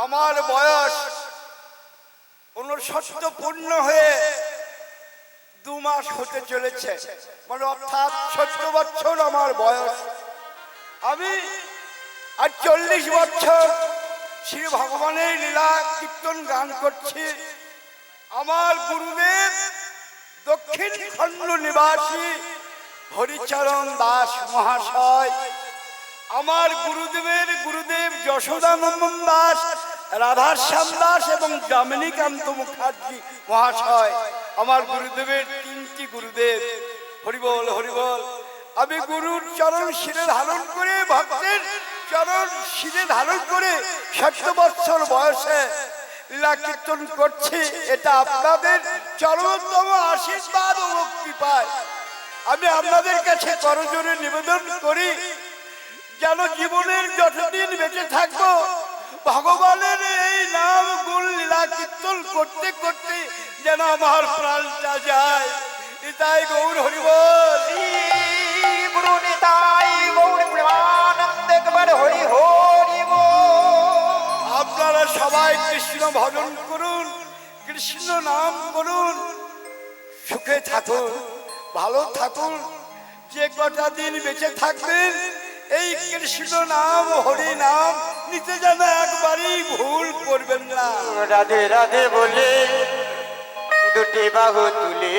আমার বয়স 59 পূর্ণ হয়ে 2 মাস হতে চলেছে, মানে অর্থাৎ 70 বছর আমার বয়স। আমি আর 40 বছর শ্রী ভগবানের লীলা কীর্তন গান করছি। আমার গুরুদেব দক্ষিণ খণ্ড নিবাসী হরিচরণ দাস মহাশয়, আমার গুরুদেবের গুরুদেব যশোদানন্দন দাস, রাধাশ্যাম দাস এবং যামিনীকান্ত মুখার্জি মহাশয়, আমার গুরুদেবের 3টি গুরুদেব। হরিবল হরিবল। আমি গুরুর চরণ শিরে ধারণ করে, ভক্তের চরণ শিরে ধারণ করে 70 বছর বয়সে লীলা কীর্তন করছি। এটা আপনাদের চরমতম আশীর্বাদ ও কৃপায় আমি আপনাদের কাছে করজোড়ে নিবেদন করি, যেন জীবনের যতদিন বেঁচে থাকবো ভগবানের এই নাম গুণ লীলা কীর্তন করতে করতে যেন আমার প্রাণটা যায়। নিতাই গৌর হরিবল। গুরু নিতাই গৌর প্রেমানন্দ একবার হরি হরি বল। আপনারা সবাই কৃষ্ণ ভজন করুন, কৃষ্ণ নাম করুন, সুখে থাকুন, ভালো থাকুন। যে কটা দিন বেঁচে থাকবেন এই কৃষ্ণ নাম হরি নাম নিতে যেন একবারই ভুল করবেন না। রাধে রাধে বলে দুটি বাহু তুলে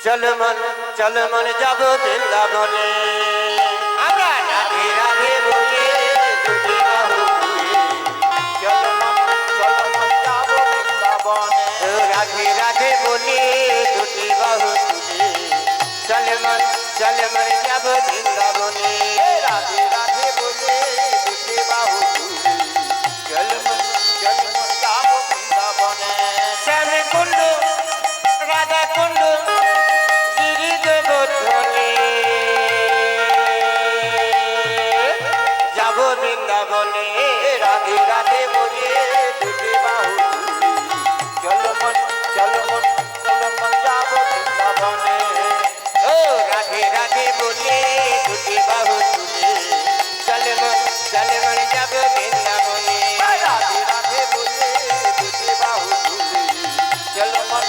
চল মন যাব বৃন্দাবনে। আমরা রাধে রাধে বলে দুটি বাহু তুলে চল মন যাব বৃন্দাবনে। রাধে রাধে বলে দুটি বাহু তুলে চল মন যাব বৃন্দাবনে। রাধে রাধে বলে দুটি বাহু তুলে চল মন যাব বৃন্দাবনে। শ্যাম কুণ্ড রাধা কুণ্ড গিরি দেবধ্বনি যাব বৃন্দাবনে। রাধে রাধে বলে দুটি বাহু তুলে চল মন যাব বৃন্দাবনে। ও রাধে রাধে বলে দুটি বাহু তুলে চল মন যাব বৃন্দাবনে। রাধে রাধে বলে দুটি বাহু তুলে চল মন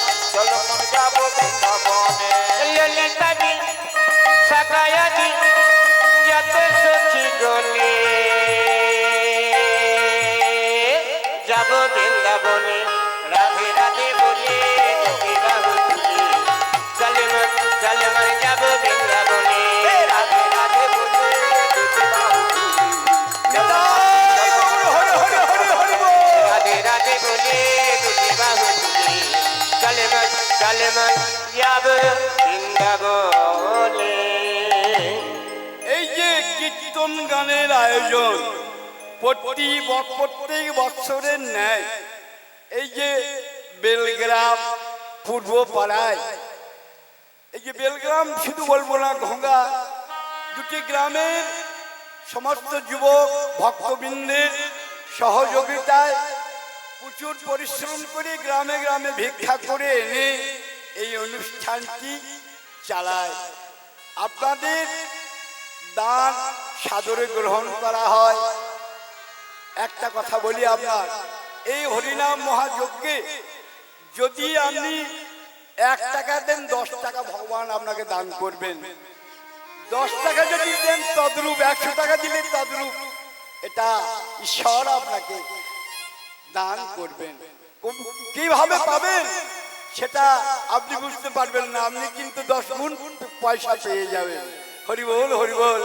যাব বৃন্দাবনে। ললিতাদি সকায়াদি যত সখী গলে যাব বৃন্দাবনে। রাধে রাধে বলে দুটি বাহু তুলে চল মন যাব বৃন্দাবনে। রাধে রাধে বলে দুটি বাহু তুলে রাধে রাধে বলে দুটি বাহু তুলে চল মন যাব বৃন্দাবনে। এই যে কীর্তন গানের আয়োজন প্রত্যেক বছরের ন্যায় এই যে বেলগ্রাম পূর্ব পাড়ায়, এই যে বেলগ্রাম শুধু বলবো না, ঘোঙ্গা, 2টি গ্রামের সমস্ত যুবক ভক্তবৃন্দের সহযোগিতায় প্রচুর পরিশ্রম করে গ্রামে গ্রামে ভিক্ষা করে এনে এই অনুষ্ঠানটি চালায়। আপনাদের দান সাদরে গ্রহণ করা হয়। একটা কথা বলি, আপনার এই হরিনাম মহাযজ্ঞে যদি আপনি 1 টাকা দেন, 10 টাকা ভগবান আপনাকে দান করবেন। 10 টাকা যদি দেন তদ্রূপ, 100 টাকা দিলে তদ্রূপ, এটা ঈশ্বর আপনাকে দান করবেন। কিভাবে পাবেন সেটা আপনি বুঝতে পারবেন না, আপনি কিন্তু 10 গুণ পয়সা পেয়ে যাবেন। হরিবল হরিবল।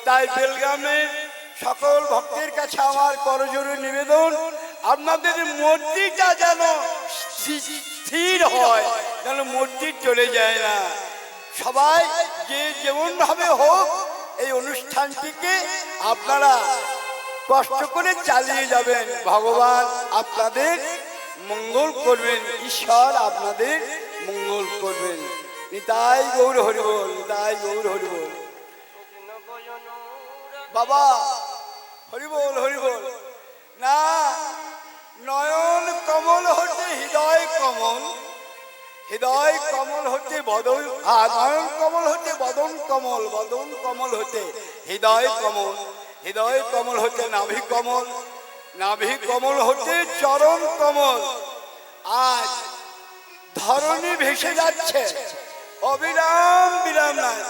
তাই বেলগ্রামে সকল ভক্তের কাছে আমার করজোড়ে নিবেদন, আপনাদের মূর্তিটা যেন স্থির হয়, যেন মূর্তি চলে যায় না। সবাই যে যেমন ভাবে হোক এই অনুষ্ঠানটিকে আপনারা কষ্ট করে চালিয়ে যাবেন। ভগবান আপনাদের মঙ্গল করবেন, ঈশ্বর আপনাদের মঙ্গল করবেন। নিতাই গৌর হরিবল, নিতাই গৌর হরিবল। বাবা হরিবল হরিবল। না, নয়ন কমল হতে হৃদয় কমল, হৃদয় কমল হতে বদন, নয়ন কমল হতে বদন কমল, বদন কমল হতে হৃদয় কমল। হৃদয় কমল হতে নাভি কমল, নাভি কমল হতে চরণ কমল। আজ ধরণী ভেসে যাচ্ছে, অবিরাম বিরাম নাই,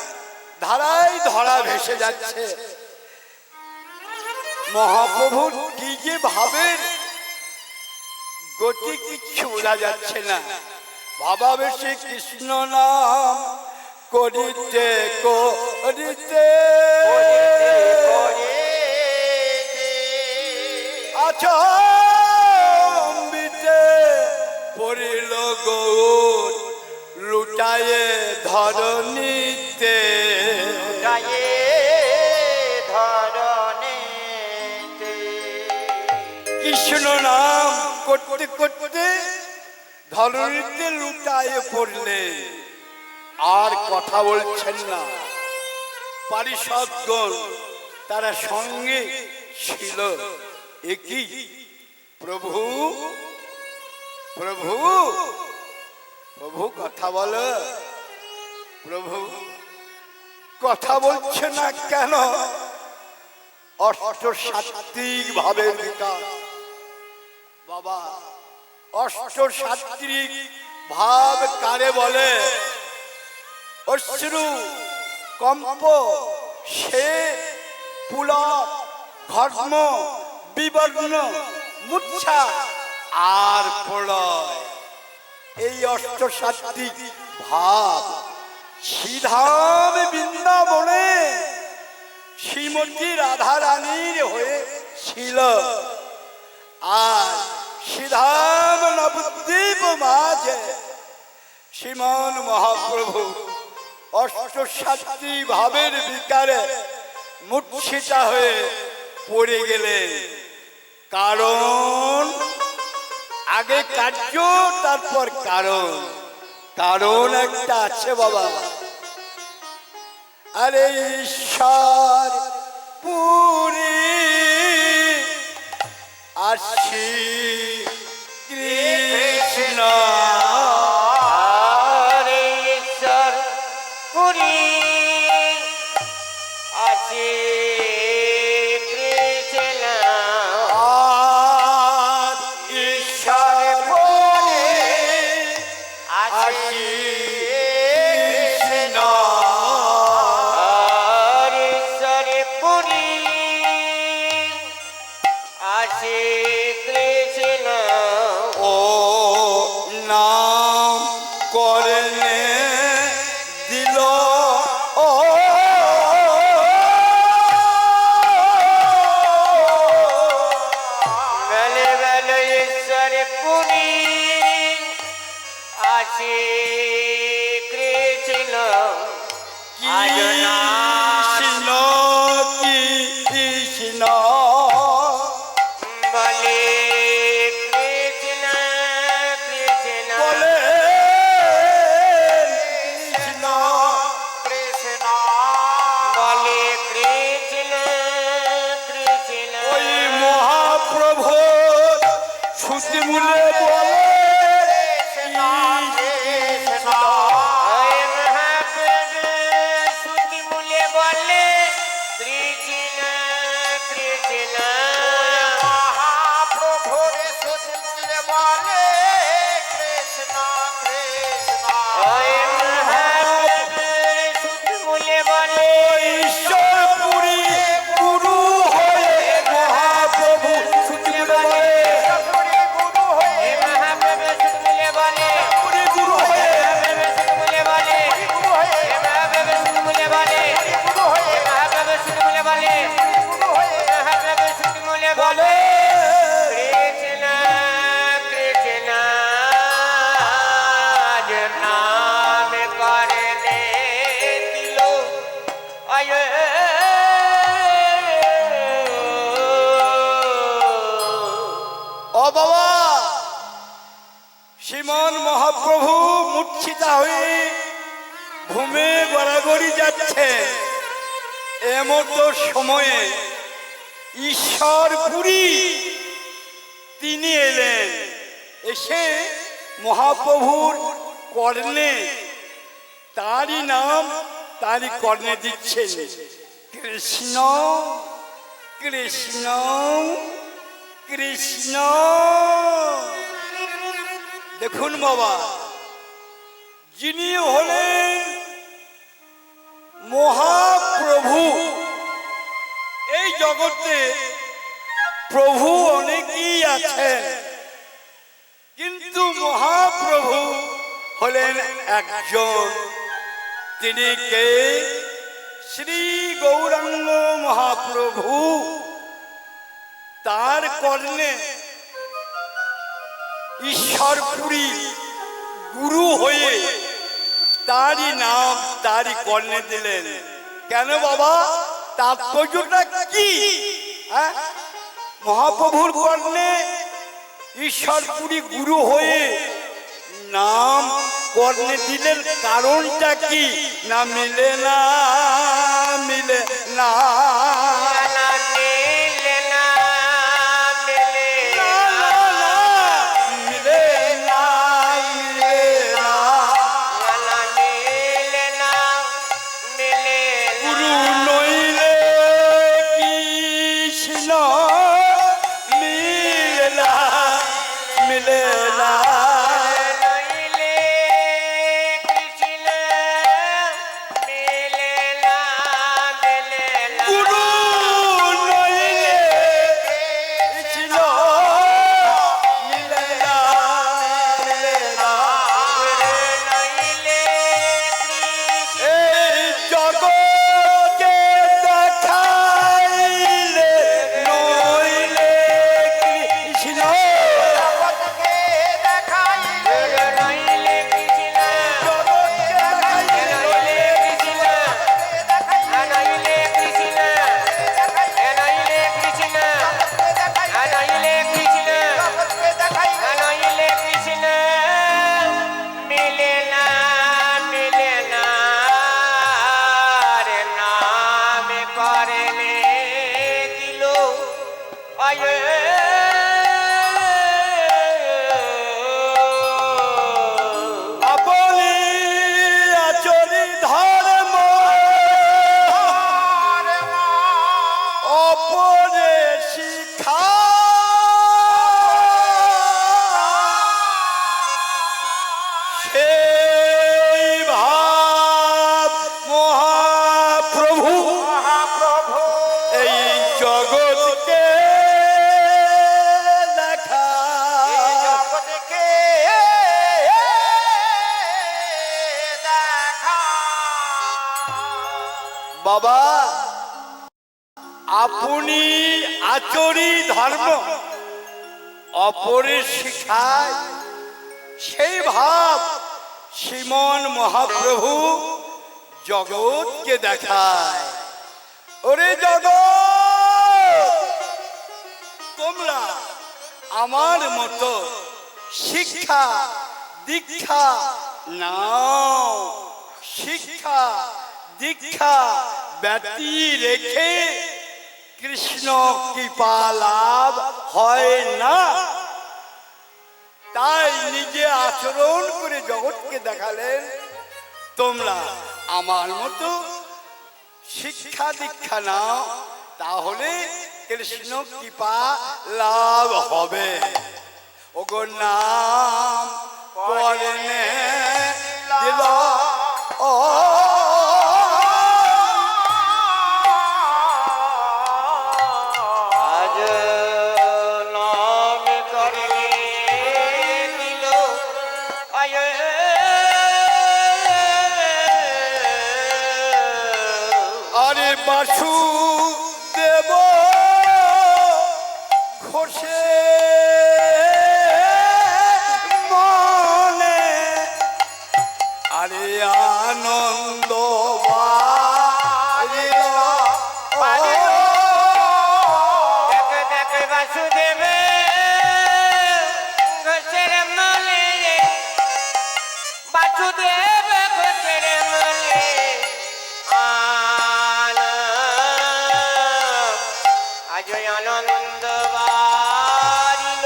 ধারায় ধরা ভেসে যাচ্ছে। মহাপ্রভুর কি যে ভাবের গতি কিচ্ছু বোঝা যাচ্ছে না। ভাবাবেশে কৃষ্ণ নাম করিতে করিতে আচম্বিতে পড়িল গৌর লুটায়ে ধরণীতে। কৃষ্ণ নাম করতে করতে ধরণীতে লুটায়ে পড়লেন, আর কথা বলছেন না। পারিষদগণ তারা সঙ্গে ছিল। একই প্রভু প্রভু প্রভু কথা বলো, প্রভু কথা বলছে না কেন? অষ্টসাত্ত্বিক ভাবের বিকাশ বাবা। অষ্টসাত্ত্বিক ভাব কারে বলে? অশ্রু, কম্প, সে পুলক, ঘর্ম, বিবর্ণ, মূর্ছা আর প্রলয়। এই অষ্টসাত্ত্বিক ভাব শ্রীধাম বৃন্দাবনে শ্রীমতী রাধা রানীর হয়েছিল। আর শ্রীধাম নবদ্বীপ মাঝে শ্রীমান মহাপ্রভু অষ্টসাত্ত্বিক ভাবের বিকারে মূর্ছিতা হয়ে পড়ে গেলেন। কারণ আগে কার্য তারপর কারণ। কারণ একটা আছে বাবা। আরে ঈশ্বর পুরী আসি কৃষ্ণ, হরে ঈশ্বর পুরী আসি কৃষ্ণ, আর ঈশ্বর পুরী আসি কৃষ্ণ। হরে ঈশ্বর পুরী আসি কৃষ্ণ। ও নাম করলে দিল ও বেলে বেলে ঈশ্বর পুরী আসি কৃষ্ণ। আজ কৃষ্ণ কৃষ্ণ বলে কৃষ্ণ কৃষ্ণ বলে কৃষ্ণ কৃষ্ণ বলে কৃষ্ণ কৃষ্ণ। ওই মহাপ্রভু শ্রুতি মূলে বলে কৃষ্ণ। ওই মহাপ্রভু শ্রুতি মূলে বলে কৃষ্ণ কৃষ্ণ। মহাপ্রভুর সুন্দর বলে কৃষ্ণ কৃষ্ণ। ওই মহাপ্রভু শ্রুতি মূলে বলে ঈশ্বর পুরী গুরু হয়ে মহাপ্রভু শ্রুতি মূলে বলে পুরী গুরু হয়ে ওই মহাপ্রভু শ্রুতি মূলে বলে পুরী গুরু হয়ে মহাপ্রভু শ্রুতি মূলে বলে গুরু হয়ে ওই মহাপ্রভু শ্রুতি মূলে বলে গুরু হয়ে ওই মহাপ্রভু শ্রুতি মূলে বলে গুরু হয়ে মহাপ্রভু শ্রুতি মূলে বলে কৃষ্ণ কৃষ্ণ আজ নাম করনে দিল আয়। ও বাবা, শ্রীমান মহাপ্রভু মূর্ছিতা হয়ে ঘুমে গড়াগড়ি যাচ্ছে। এমতো সময়ে ঈশ্বর পুরী তিনি এলেন। এসে মহাপ্রভুর কর্ণে তারই নাম তারই কর্ণে দিচ্ছেন কৃষ্ণ কৃষ্ণ কৃষ্ণ। দেখুন বাবা, যিনি হলেন মহাপ্রভু, এই জগতে প্রভু অনেকেই আছেন, কিন্তু মহাপ্রভু হলেন একজন। তিনি কে? শ্রী গৌরাঙ্গ মহাপ্রভু। তার কর্ণে ঈশ্বরপুরী গুরু হয়ে তারই নাম তারই কর্ণে দিলেন। কেন বাবা, তাৎপর্যটা কি? হ্যাঁ, মহাপ্রভুর কর্ণে ঈশ্বরপুরী গুরু হয়ে নাম কর্ণে দিলেন, কারণটা কি? না মিলে না, মিলে না, বাবা আপনি আচরি ধর্ম অপরের শিখায়, সেই ভাব শ্রীমন মহাপ্রভু জগৎকে দেখায়। ওরে জগৎ, তোমরা আমার মতো শিক্ষা দীক্ষা নাও। শিক্ষা দীক্ষা ব্যতি রেখে কৃষ্ণ কৃপা লাভ হয় না। তাই নিজে আচরণ করে জগৎকে দেখালেন, তোমরা আমার মতো শিক্ষা দীক্ষা নাও, তাহলে কৃষ্ণ কৃপা লাভ হবে। ওগো নাম কর্ণে দিল ও বাসুদেব ঘোষে মনে আরে আনন্দ বাসুদেব ঘোষের মনে, বাসুদেব ঘোষের মনে আজ আনন্দ বারিল।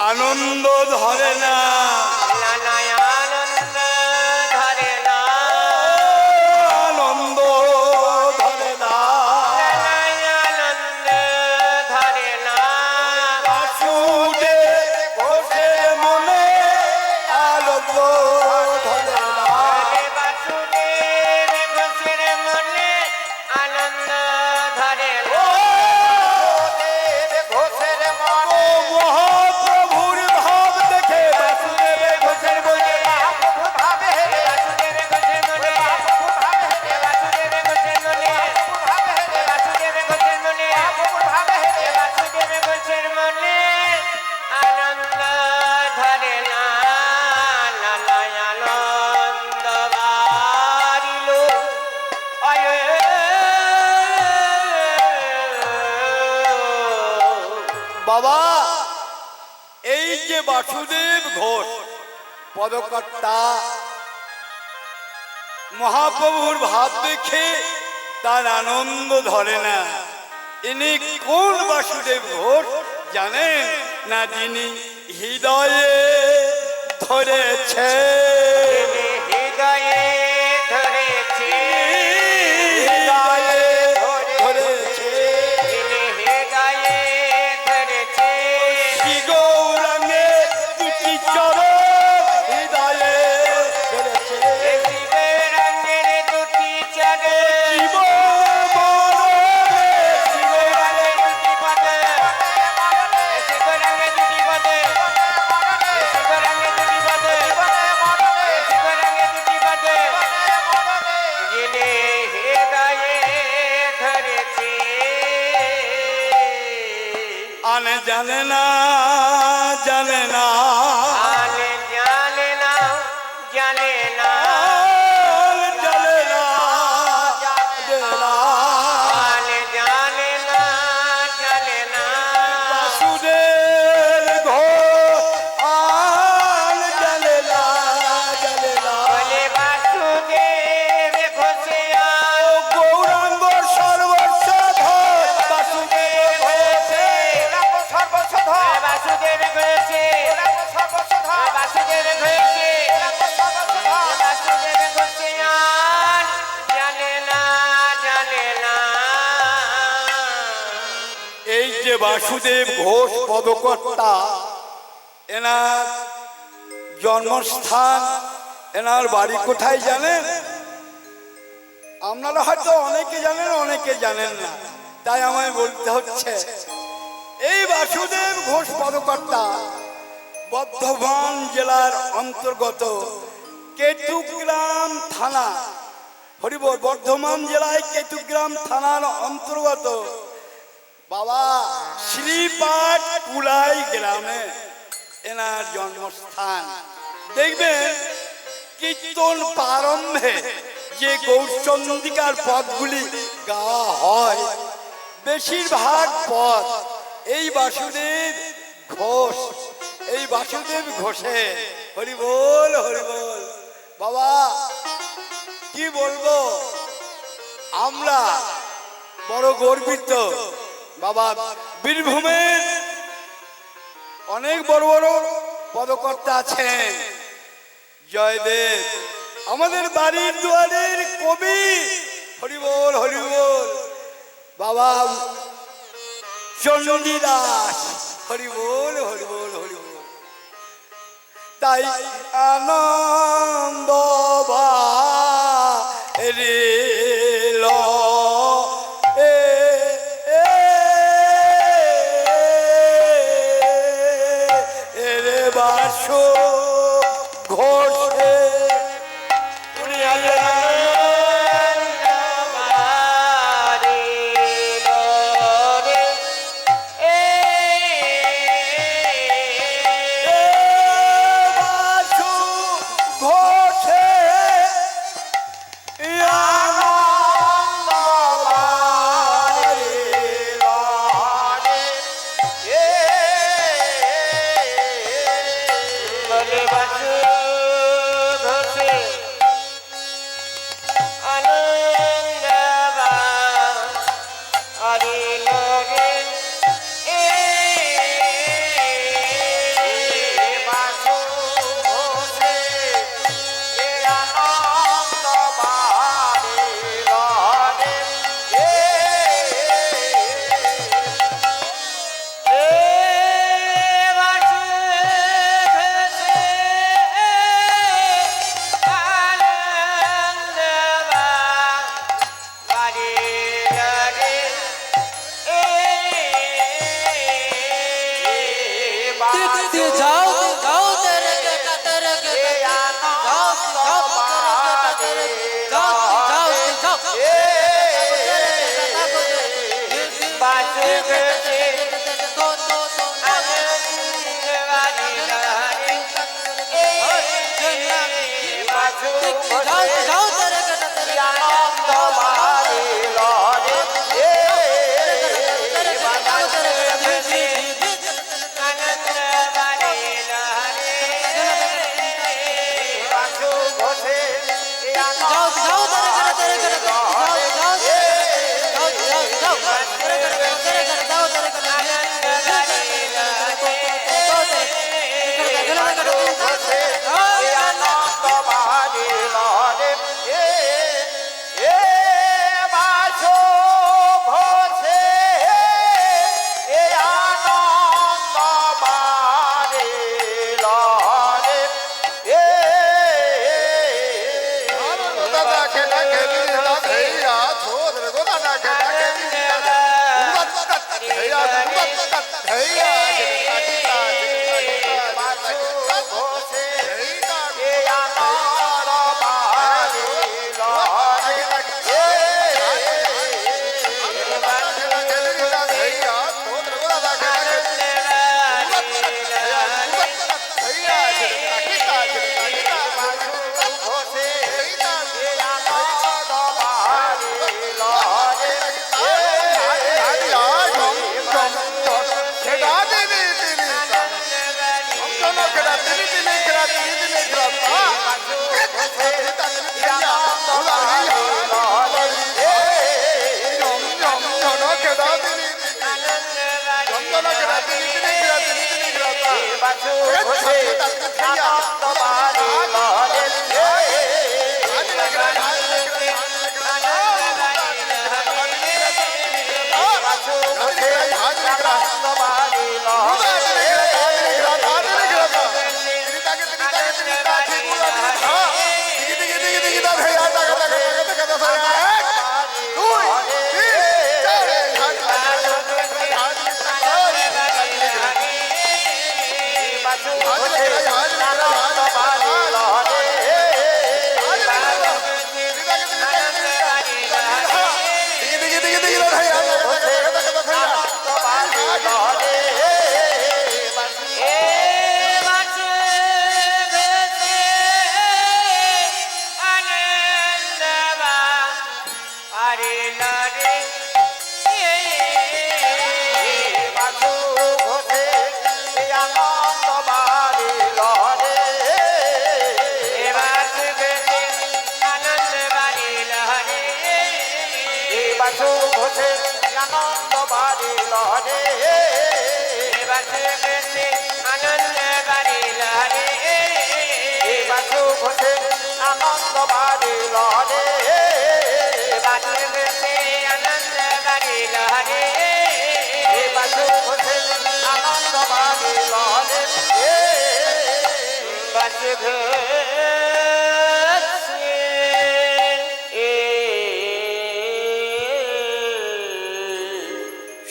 আনন্দ ধরে না, আনন্দ ধরে না, বাবা এই যে বাসুদেব ঘোষ পদকর্তা মহাপ্রভুর ভাব দেখে তার আনন্দ ধরে না। ইনি কোন বাসুদেব ঘোষ জানেন না? যিনি হৃদয়ে ধরেছে, হৃদয়ে ধরেছে, হৃদয়ে ধরেছে হৃদয়ে ধরেছে শ্রী গৌরাঙ্গে দুটি চরণ হৃদয়ে ধরেছে। শিবরঙ্গের দুটি চরে, শিবরঙ্গের দুটি পদে, শিবরঙ্গের দুটি পদে, শিবরঙ্গের দুটি পদে, শিবরঙ্গের দুটি পদে, যিনি হৃদয়ে ধরেছে। আনে জানে না, জানে না, আলে জানে না, জানে না, আনে জানে না, জানে না। আলে জানে না, জানে না, বাসুদেব ঘোষ আনে জানে না, জানে না। বলে বাসুদেব ঘোষিয়ার, ও গৌরাঙ্গ সর্বস্ব ধর বাসুদেব ঘোষে সর্বস্বধর বাসুদেব ঘোষে, সর্বস্বধর বাসুদেব ঘোষে, সর্বস্বধর বাসুদেব ঘোষিয়ার, জানে না, জানে না। এই যে বাসুদেব ঘোষ পদকর্তা, এনার জন্মস্থান, এনার বাড়ি কোথায় জানেন? আপনারা হয়তো অনেকে জানেন, অনেকে জানেন না, তাই আমায় বলতে হচ্ছে। এই বাসুদেব ঘোষ পদকর্তা বর্ধমান জেলার অন্তর্গত কেতুগ্রাম থানা, হরিবল, বর্ধমান জেলায় কেতুগ্রাম থানার অন্তর্গত বাবা শ্রীপাঠ কুলাই গ্রামে এনার জন্মস্থান। দেখবেন কীর্তন প্রারম্ভে যে গৌরচন্দ্রিকার পদগুলি গাওয়া হয়, বেশিরভাগ পদ এই বাসুদেব ঘোষ, এই বাসুদেব ঘোষে। হরি বল, হরি বল। বাবা কি বলবো, আমরা বড় গর্বিত। বাবা বীরভূমের অনেক বড় বড় পদকর্তা আছেন। জয়দেব আমাদের বাড়ির দুয়ারের কবি, হরি বল, হরি বল। বাবা চণ্ডীদাস, হরি বল, হরি বল, হরি বল। তাই আনন্দ রে লো এ রে বাসো ঘোষে বাসু ঘোষে বলে বাসু ঘোষে আনন্দ হরি লোরে বাসু ঘোষে আনন্দ বাড়ি লোরে देखते जाओ जाओ तेरे के तेरे के जाओ जाओ तेरे के जाओ जाओ जाओ जाओ तेरे के तेरे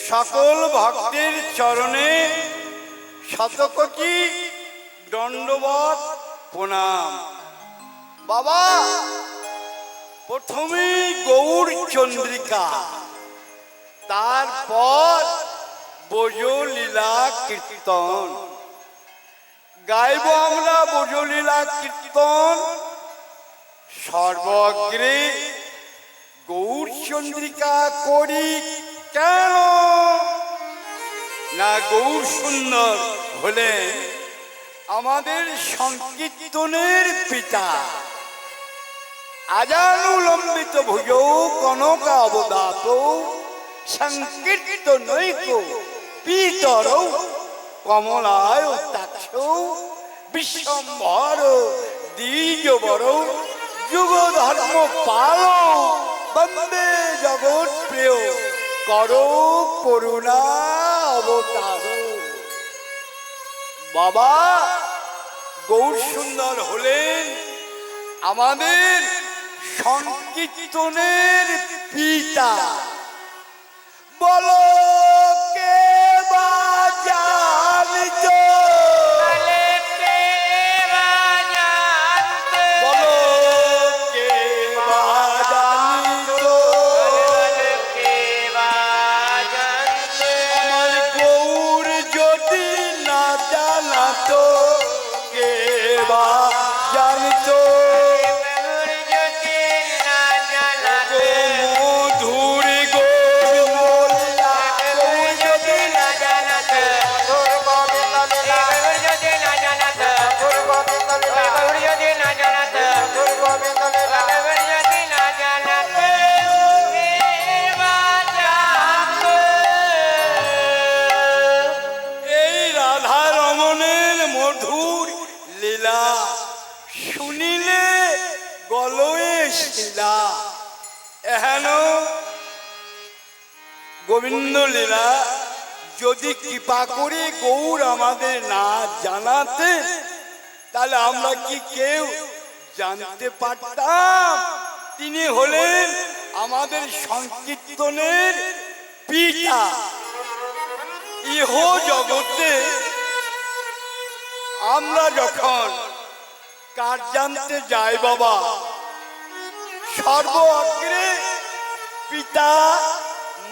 সকল ভক্তের চরণে শতকোটি দণ্ডবত প্রণাম। বাবা, প্রথমেই গৌর চন্দ্রিকা, তারপর ব্রজলীলা কীর্তন গাইব আমরা। ব্রজলীলা কীর্তন সর্বগ্রে গৌর চন্দ্রিকা করি কেন না? গৌর সুন্দর হলেন আমাদের সংকীর্তনের পিতা। আজানুলম্বিত ভুজ কনক অবদাত সংকীর্তনৈক পিতর কমলায় তাক্ষ বিশ্বম্ভর দ্বিজবর যুগ ধর্ম পাল বন্দে জগৎ প্রিয় করো করুণা অবতার। বাবা, গৌর সুন্দর হলেন আমাদের সংকীর্তনের পিতা। বলো কে বা জানিত, বলো কে বা জানিত, আমার গৌর যদি না জানাতো কে বা জানিত। শুনিলে গলয়ে শিলা এহেন গোবিন্দ লীলা যদি কৃপা করে গৌর আমাদের না জানাতে, তাহলে আমরা কি কেউ জানতে পারতাম? তিনি হলেন আমাদের সংকীর্তনের পিতা। ইহ জগতে আমরা যখন কাজ জানতে যাই বাবা, সর্ব অগ্রে পিতা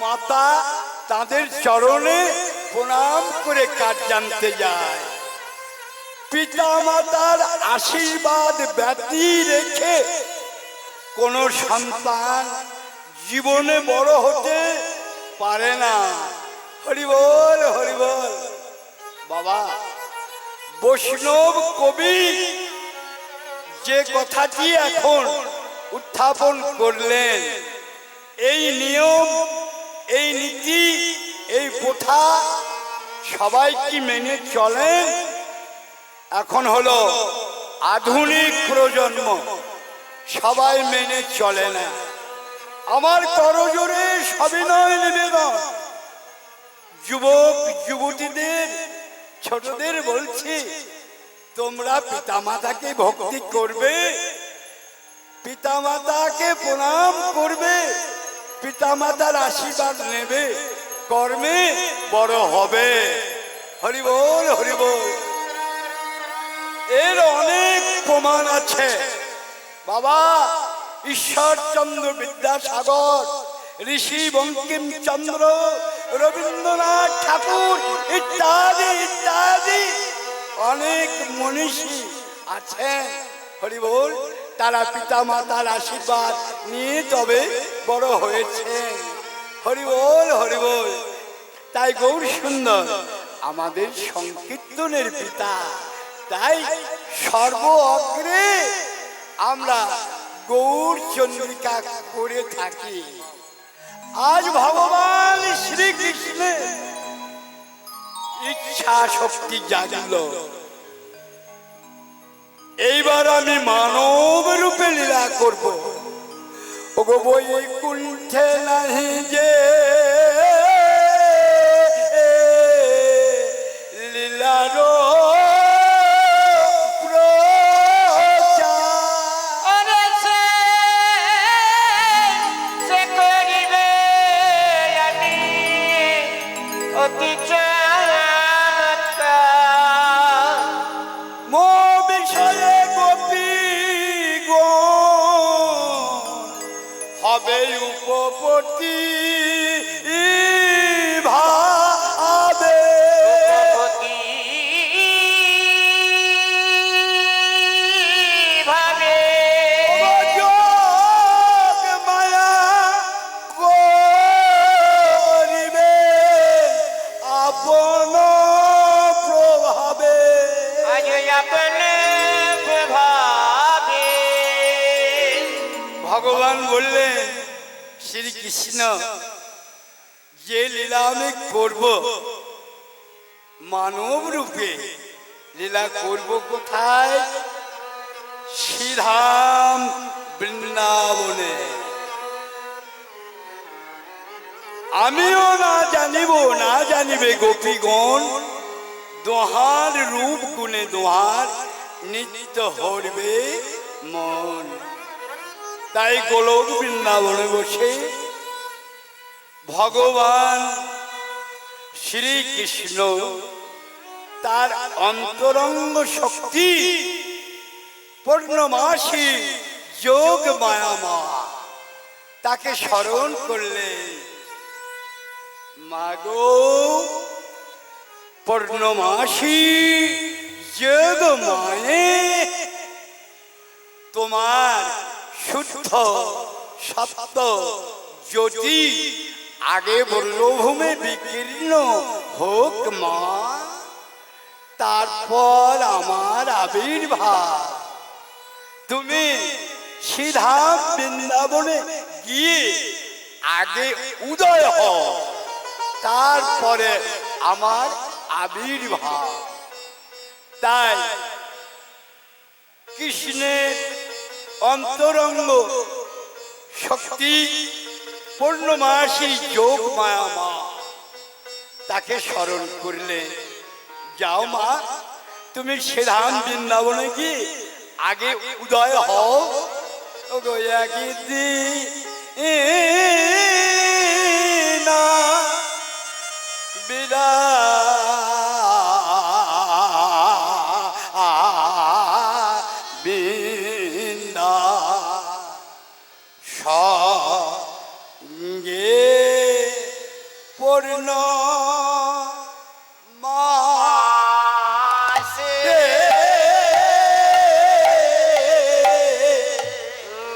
মাতা তাদের চরণে প্রণাম করে কাজ জানতে যায়। পিতা মাতার আশীর্বাদ ব্যতি রেখে কোনো সন্তান জীবনে বড় হতে পারে না। হরি বল, হরি বল। বাবা, বৈষ্ণব কবি যে কথাটি এখন উত্থাপন করলেন, এই নিয়ম, এই নীতি, এই প্রথা সবাই কি মেনে চলেন? এখন হলো আধুনিক প্রজন্ম, সবাই মেনে চলে না। আমার করজোরে সবিনয় নিবেদন, যুবক যুবতীদের, ছোটদের বলছি, তোমরা পিতামাতাকে ভক্তি করবে, পিতামাতাকে প্রণাম করবে, পিতামাতার আশীর্বাদ নেবে, কর্মে বড় হবে। হরি বল, হরি বল। এর অনেক প্রমাণ আছে বাবা। ঈশ্বরচন্দ্র বিদ্যাসাগর, ঋষি বঙ্কিমচন্দ্র, রবীন্দ্রনাথ ঠাকুর ইত্যাদি ইত্যাদি অনেক মনীষী আছেন। হরি বল। তারা পিতা মাতার আশীর্বাদ নিয়ে তবে বড় হয়েছেন। হরি বল, হরি বল। তাই গৌর সুন্দর আমাদের সংকীর্তনের পিতা। তাই সর্ব অগ্রে আমরা গৌর চন্দ্রিকা করে থাকি। আজ ভগবান শ্রীকৃষ্ণের ইচ্ছা শক্তি জাগল, এইবার আমি মানব রূপে লীলা করব। ওগো বৈকুণ্ঠে নাহি যে লীলার হবে উপপতি ভাবে। মায়া করিবে আপন প্রভাবে। ভগবান বললেন, শ্রীকৃষ্ণ যে লীলা আমি করব মানব রূপে, লীলা করব কোথায়? শ্রীধাম বৃন্দাবনে। আমিও না জানিব, না জানিবে গোপীগণ, দোহার রূপ গুণে দোহার নিত্য হরবে মন। তাই গোলক বৃন্দাবনে বসে ভগবান শ্রীকৃষ্ণ তার অন্তরঙ্গ শক্তি পূর্ণমাসী যোগ মায়ামা তাকে স্মরণ করলে, মাগো পূর্ণমাসী যোগ মায়ে, তোমার শুদ্ধ সত্য জ্যোতি আগে বল্লভূমে বিকীর্ণ হোক মা, তারপর আমার আবির্ভাব। তুমি শ্রীধাম বৃন্দাবনে গিয়ে আগে উদয় হও, তারপরে আমার আবির্ভাব। তাই কৃষ্ণের অন্তরঙ্গ শক্তি পূর্ণমাসী যোগ মায়া মা, তাকে স্মরণ করলে, যাও মা তুমি শ্রীধাম বৃন্দাবনে গিয়ে আগে উদয় হও। গে পূর্ণ মাসে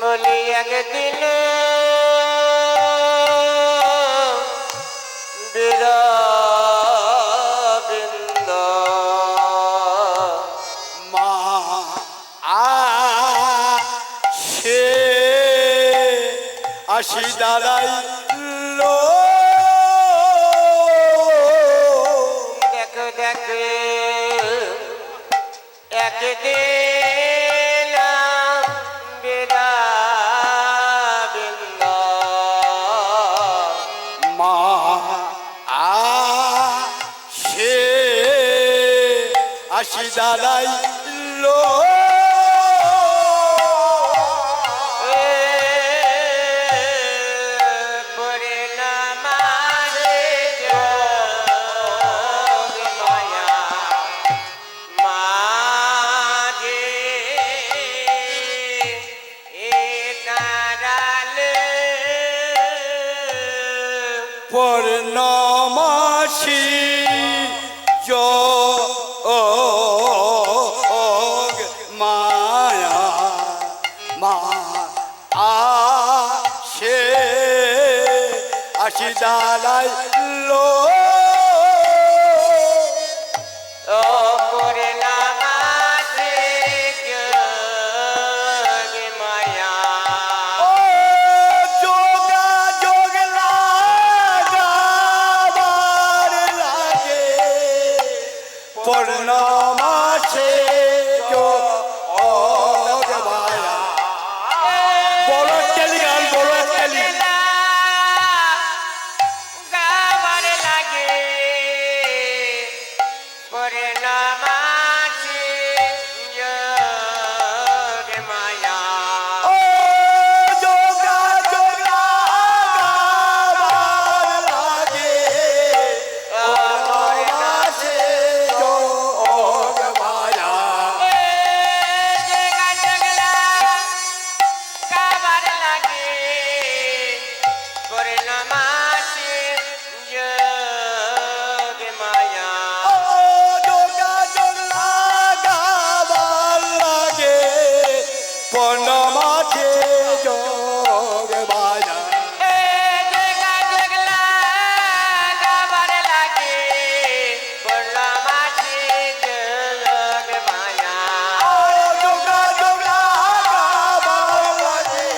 বলি একদিন বীরবৃন্দ মা সে আসি দাঁড়াই লো দেখ দেখ একদিন বীরবৃন্দ মা সে আসি দাঁড়াই লো পূর্ণমাসী যোগ মায়া মা সে আসি দাঁড়াই লো ও যোগা যোগ লাগাবার লাগে পূর্ণমাসে যোগ মায়া বড় টেলি গান বড় টেলি ও যোগা যোগ লাগাবার লাগে পূর্ণমাসে যোগ মায়া ও যোগা যোগ লাগাবার লাগে পূর্ণমাসে যোগ মায়া ও যোগা যোগ লাগাবার লাগে পূর্ণমাসে যোগ মায়া যোগা যোগ লাগাবার লাগে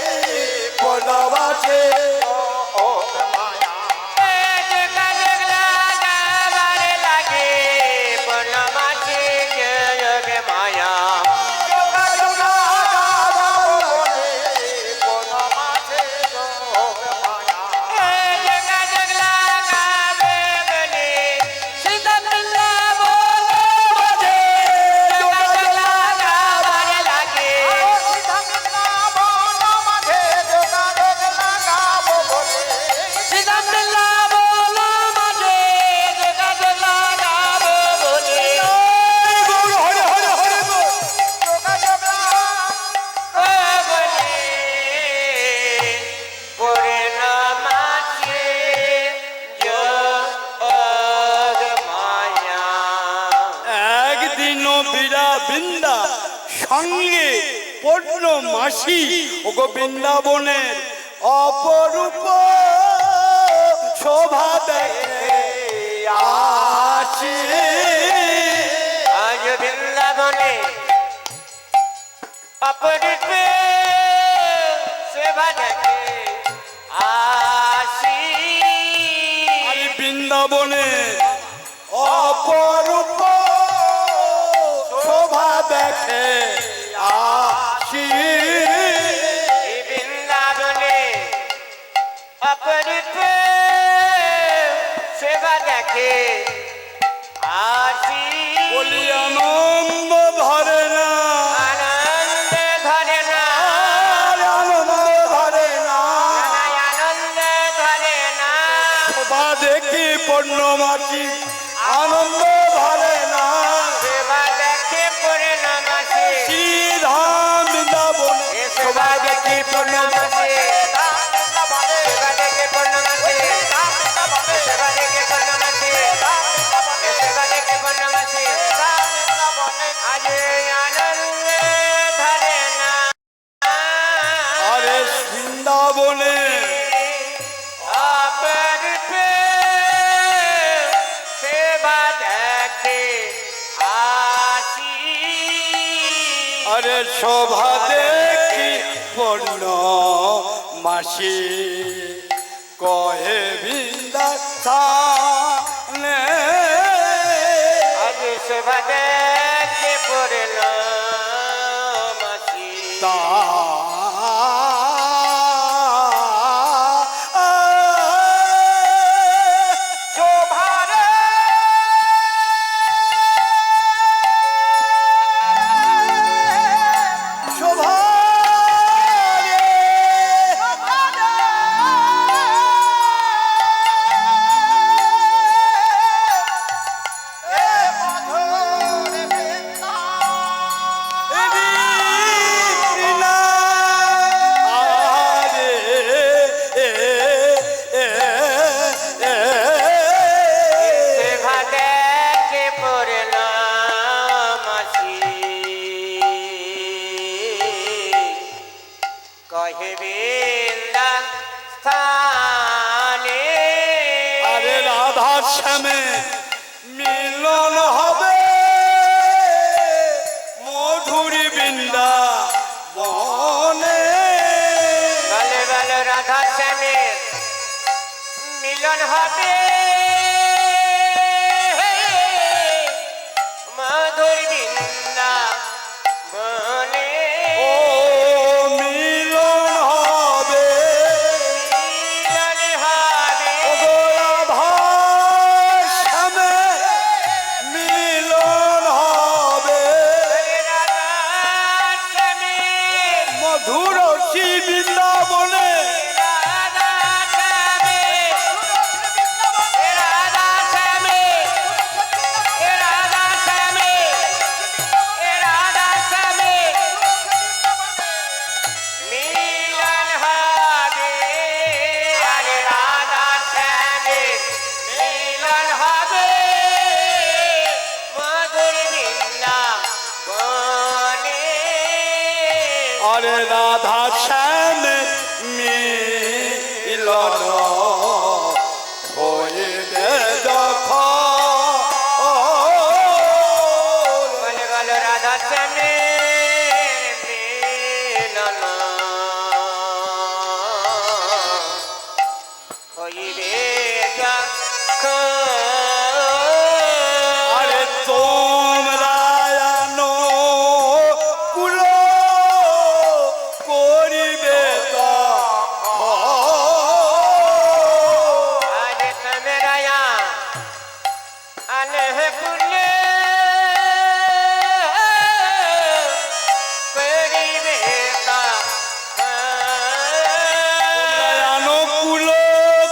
পূর্ণমাসে যোগ মায়া হরে হরে হরে গো একদিন বীরা বৃন্দা সঙ্গে পূর্ণ মাসি ওগো বৃন্দাবনের অপরূপ শোভা দেখে আসি আজ বৃন্দাবনে অপরূপে সেবা দেখে আসি আরে বৃন্দাবনের অপরূপ শোভা দেখে আসি এই বৃন্দাবনে অপরূপে সেবা দেখে আসি বলি আনন্দ ধরে না আনন্দ ধরে না আর আনন্দ ধরে না আনন্দ ধরে না শোভা দেখি পূর্ণমাসি আনন্দ ধরে না সেবা দেখে পূর্ণমাসে শ্রীধাম বৃন্দাবন সেবা দেখে পূর্ণমাসে সেবা দেখে পূর্ণমাসে শোভা দেখি পূর্ণ মাসি কহে বৃন্দাবনে আজ শোভা দেখে পড়ল মাসি তা শোভারে শোভা শোভা দেখে পড়ল মাসি কহে বৃন্দাবনে আরে রাধা শ্যামে মিলন হবে মধুরী বৃন্দা বনে বলে বলে রাধা শ্যামের মিলন হবে মধুর বৃন্দা বনে ও মিলন হবে মিলন হবে ও গো রাধা শ্যামে মিলন হবে রাধা শ্যামের মধুর শ্রী বৃন্দাবনে রাধা শ্যামের রাধা শ্যামের রাধা শ্যামের রাধা শ্যামের মিলন হবে আরে রাধা শ্যামের মিলন হবে মধুর বৃন্দাবনে আরে রাধা শ্যাম মিলন হইবে যখন বলে বলে রাধা শ্যামের মিলন হইবে যখন আরে তোমরা আনো কুল করিবে আরে তোমরা আনহ কুলে করিবে অনুকূল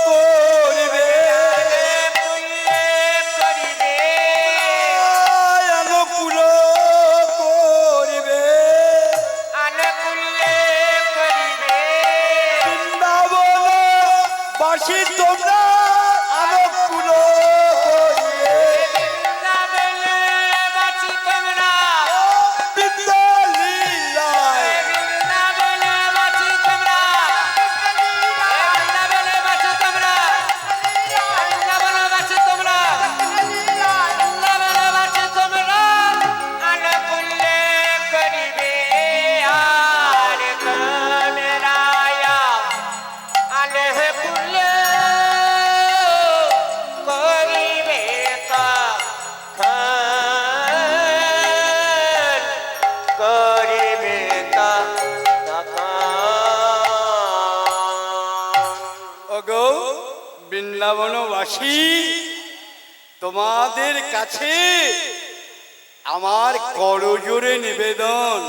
করিবে করিবে অনুকূল করিবে আনকুলে করিবে বৃন্দাবন বাসী তোমরা অনুকূল করিবে বৃন্দাবনে বাসি তোমরা বিদ্যালীলায় বৃন্দাবনে বাসি তোমরা বৃন্দাবনে বাসি তোমরা বৃন্দাবনে বাসি তোমরা বৃন্দাবনে বাসি তোমরা আনকুলে করিবে আর তোমরা আনকুলে করিবে করিবে ওগো বৃন্দাবনবাসী তোমাদের কাছে আমার করজোরে নিবেদন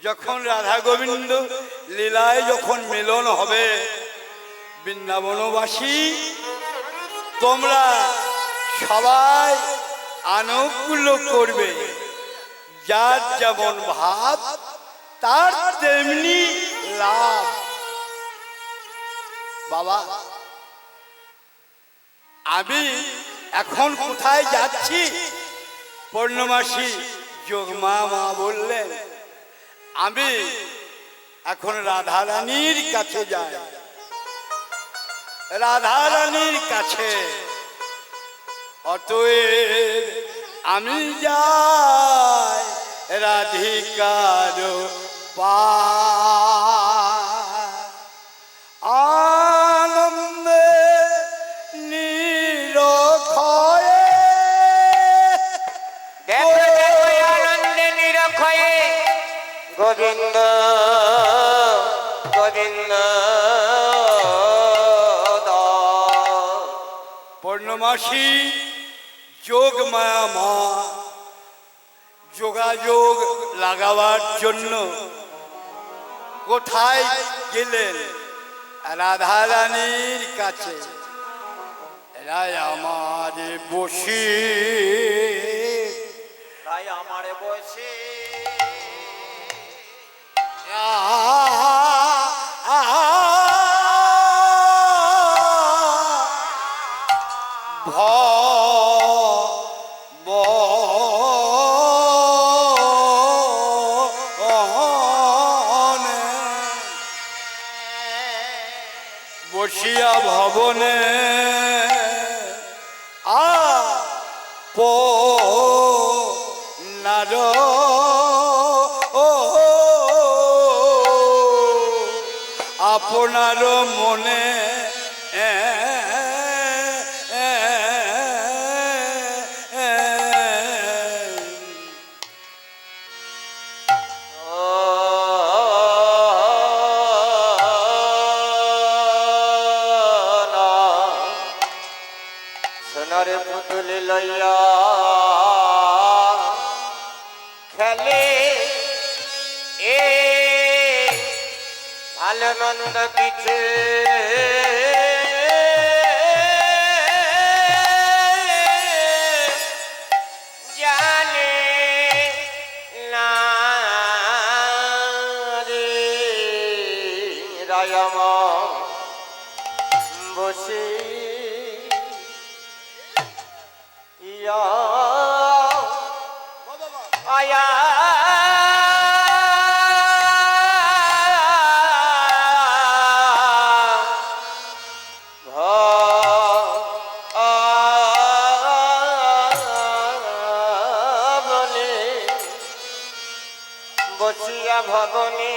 যখন রাধা গোবিন্দ লীলায় যখন মিলন হবে বৃন্দাবনবাসী তোমরা সবাই আনুকূল্য করবে যার যেমন ভাব তার তেমনি লাভ বাবা আমি এখন কোথায় যাচ্ছি পূর্ণমাসী যোগমা মা বললেন আমি এখন রাধা রানীর কাছে যাই রাধা রানীর কাছে অতএব আমি যাই রাধিকার আনন্দে নিরক্ষয়ে দেখো দেখো আনন্দে নিরক্ষয়ে গোবিন্দ গোবিন্দ পূর্ণমাসী যোগ মায়া মা যোগাযোগ লাগাবার জন্য কোথায় গেলেন? রাধারানীর কাছে। এরাই আমার বসি তাই আমারে বসে বসিয়া ভবনে নার আপনার মনে সোনার পুতুল লইয়া খেলে এ ভালো মন্দ কিছু জানে না রে রায়মা বসে আয়া বসিয়া ভবনে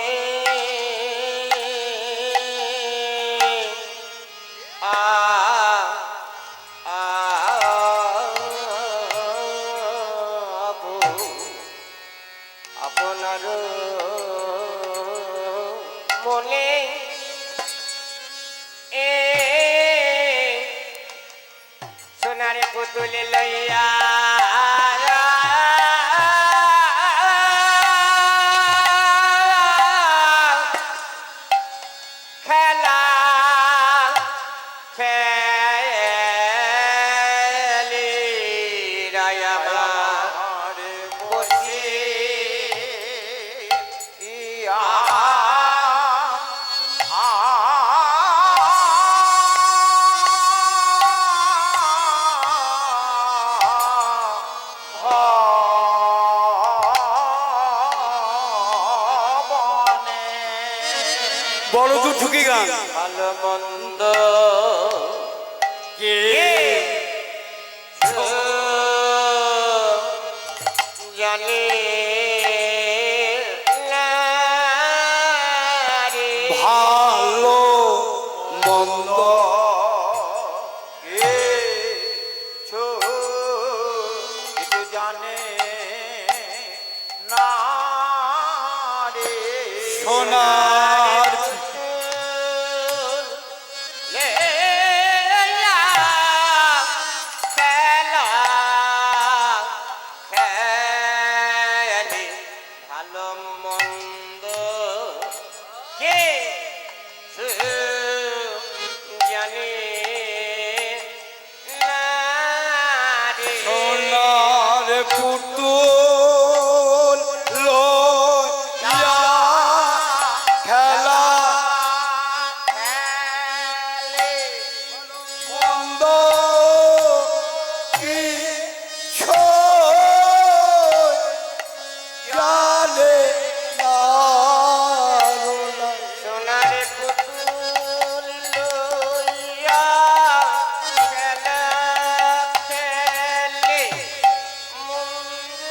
আপনার মনে সোনার পুতুল লইয়া খেলা খেলি রায়াবা বসে বড় দুঠুকি গান। ভালো মন্দ কে জানে না রে ভালো মন্দ কিছু জানে না রে সোনার ভালো মন্দ কে জানে না রে সোনার পুতুল লইয়া খেলা মন্দ কি জানে না। সোনার পুতুল লইয়া খেলা খেলে মন্দ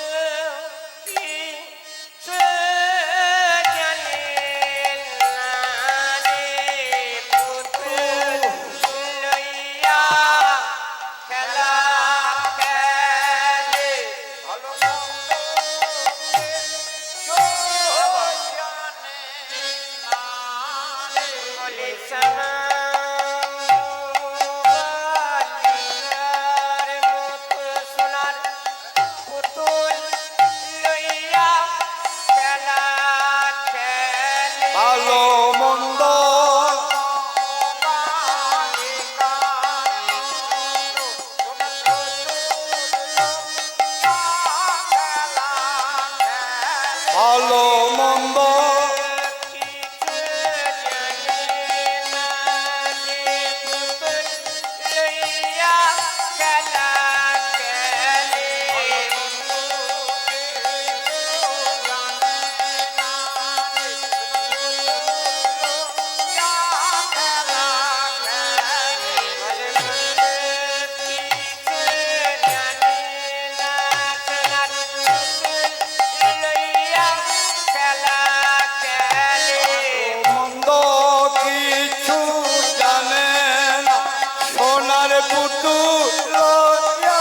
পুতুল লইয়া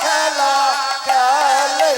খেলা খেলে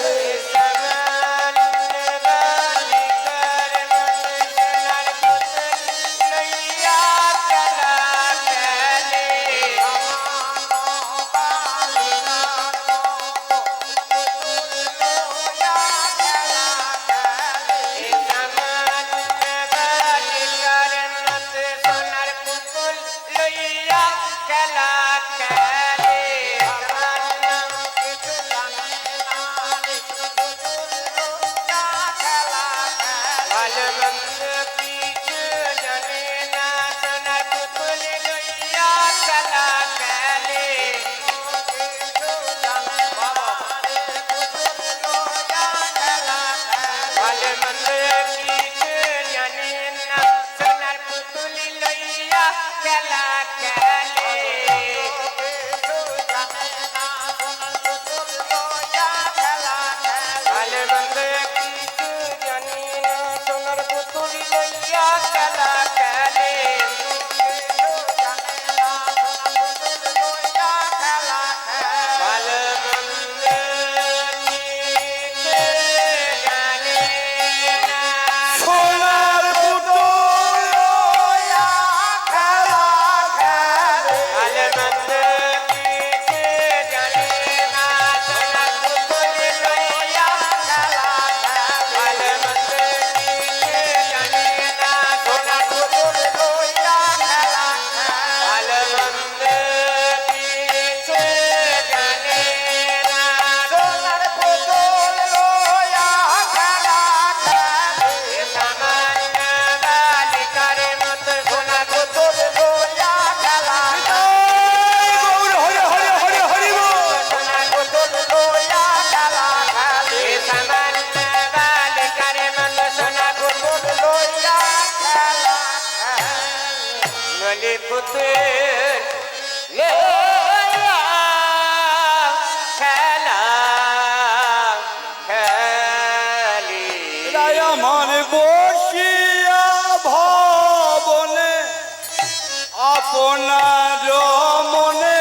আমার বসিয়া ভবনে আপনার মনে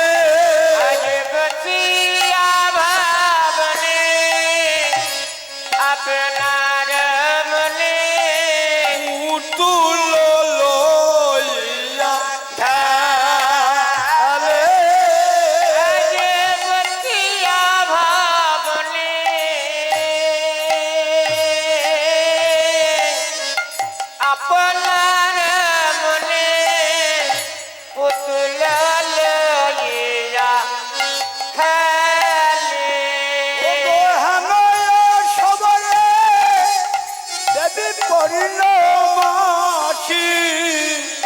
আপনার মনে পুতুল লইয়া খেলে ভাবনে আপনার মনে পুতুল লইয়া খেলে সবরে দেবী পরিল মাছি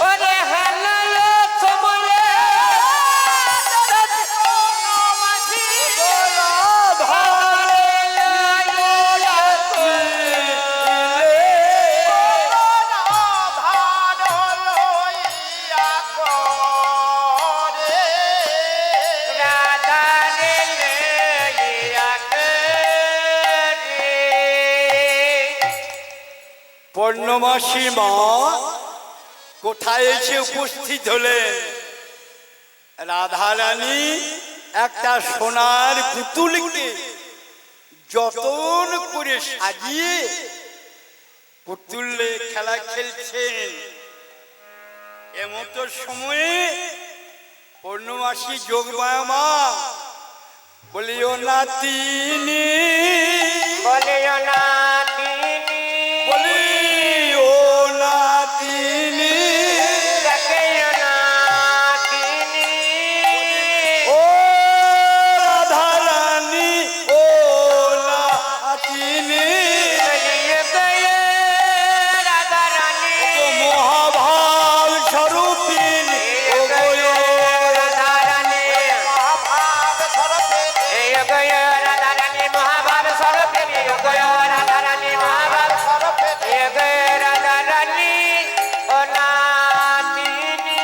ওরে হেলালো কবলে পূর্ণমাসী মা কোথায় এসে উপস্থিত হলেন রাধারানী একটা সোনার পুতুলকে যতন করে সাজিয়ে পুতুলে খেলা খেলছেন এমত সময়ে পূর্ণমাসী যোগমায়া মা বলিও না তিনি বলিও না তিনি বলিও না তিনি ডাকিও না তিনি ও রাধারানী ও না তিনি বলিয়ে গয়ে রাধারানী ও মহাভাব স্বরূপিণী ও গো রাধারানী এই গয়ে রাধারানী মহাভাব স্বরূপিণী গয়ে রাধারানী মহাভাব এই গয়ে রাধারানী ও না তিনি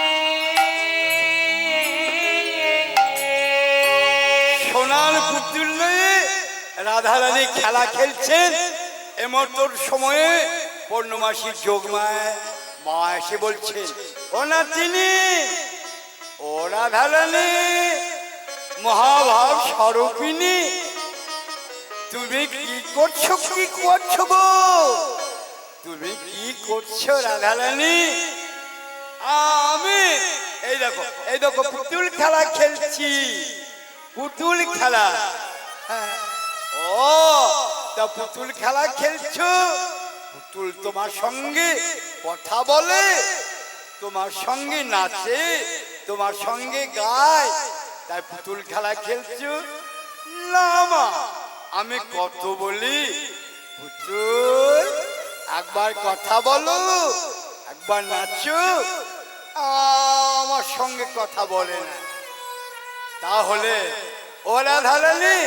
সোনার পুতুল নিয়ে রাধারানী খেলা খেলছেন এমতর সময়ে পূর্ণমাসী যোগমায় মা এসে বলছেন ও না তিনি ওরা রাধারানী মহাভাব স্বরূপিণী, তুমি কি করছো গো? তুমি কি করছো রাধারানী? আমি এই দেখো পুতুল খেলা খেলছি, পুতুল খেলা। ও তা পুতুল খেলা খেলছো? পুতুল তোমার সঙ্গে কথা বলে, তোমার সঙ্গে নাচে, তোমার সঙ্গে গায়, তাই পুতুল খেলা খেলছো? না মা, আমি কত বলি, পুতুল একবার কথা বলো, একবার নাচো। আমার সঙ্গে কথা বলে না। তাহলে ও রাধারানী,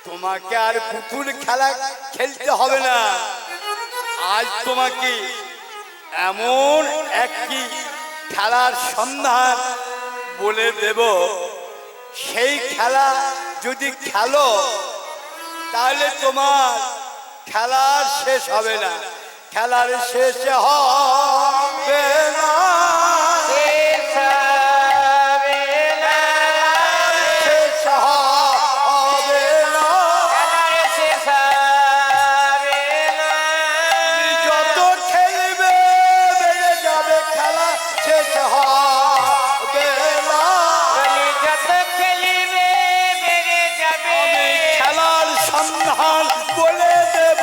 তোমাকে আর পুতুল খেলা খেলতে হবে না। আজ তোমাকে এমন একটি খেলার সন্ধান বলে দেব, সেই খেলা যদি খেলো তাহলে তোমার খেলার শেষ হবে না, খেলার শেষ হবে না, শেষ হবে না। যত খেলবে বেড়ে যাবে, খেলা শেষ হবে না। আমি খেলার সন্ধান বলে দেব,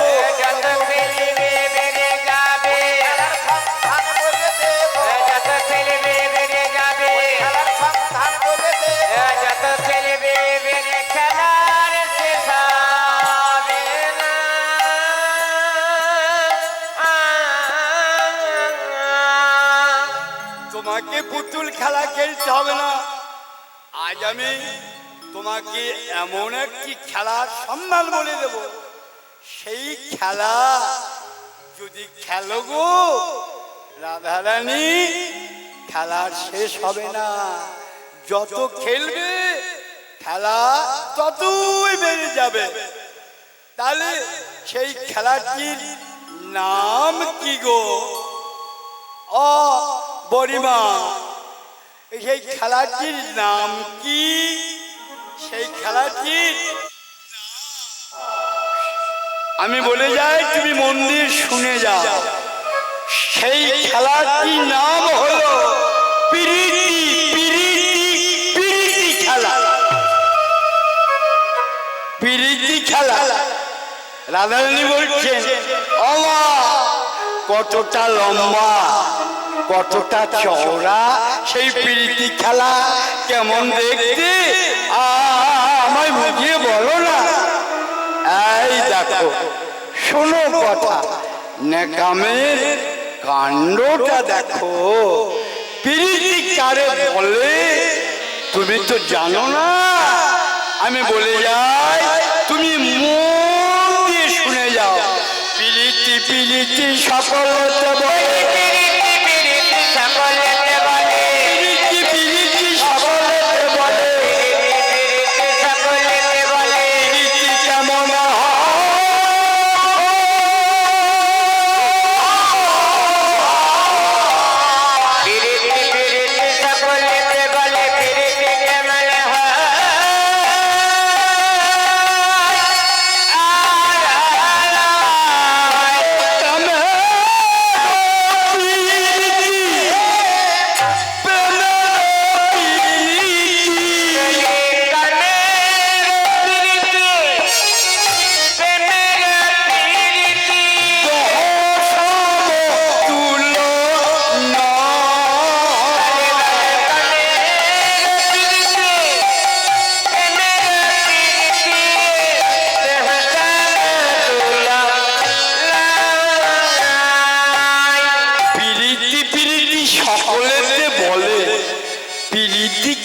তোমাকে পুতুল খেলা খেলতে হবে না। আজ আমি তোমাকে এমন একটি খেলার সন্ধান বলে দেব, সেই খেলা যদি খেলো গো রাধারানী, খেলার শেষ হবে না। যত খেলবে খেলা ততই বেড়ে যাবে। তাহলে সেই খেলাটির নাম কি গো? ও বড়িমা, সেই খেলাটির নাম কি? সেই খেলাটির আমি বলে যাই, তুমি মন দিয়ে শুনে যাও। সেই খেলাটির নাম হলো পিরিতি, পিরিতি, পিরিতি খেলা, পিরিতি খেলা। রাধারানী বলছেন, ওমা কতটা লম্বা, কতটা চওড়া সেই পিরিতি খেলা, কেমন দেখতে, আমায় বুঝিয়ে বলো না। এই দেখো, শোনো কথা, নেকামের কাণ্ডটা দেখো। পিরিতি কারে বলে তুমি তো জানো না, আমি বলে যাই, তুমি মন দিয়ে শুনে যাও। পিরিতি পিরিতি সকলতে বলে, পিরিতি পিরিতি সকলতে বলে, পিরিতি কেমন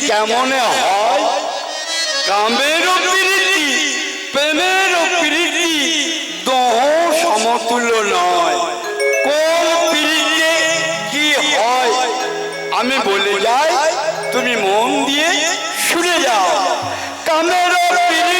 কেমন হয়? কামেরও প্রীতি, প্রেমেরও প্রীতি, দহ সমতুল্য নয়। কোন প্রীতিতে কি হয় আমি বলে যাই, তুমি মন দিয়ে শুনে যাও। কামেরও প্রীতি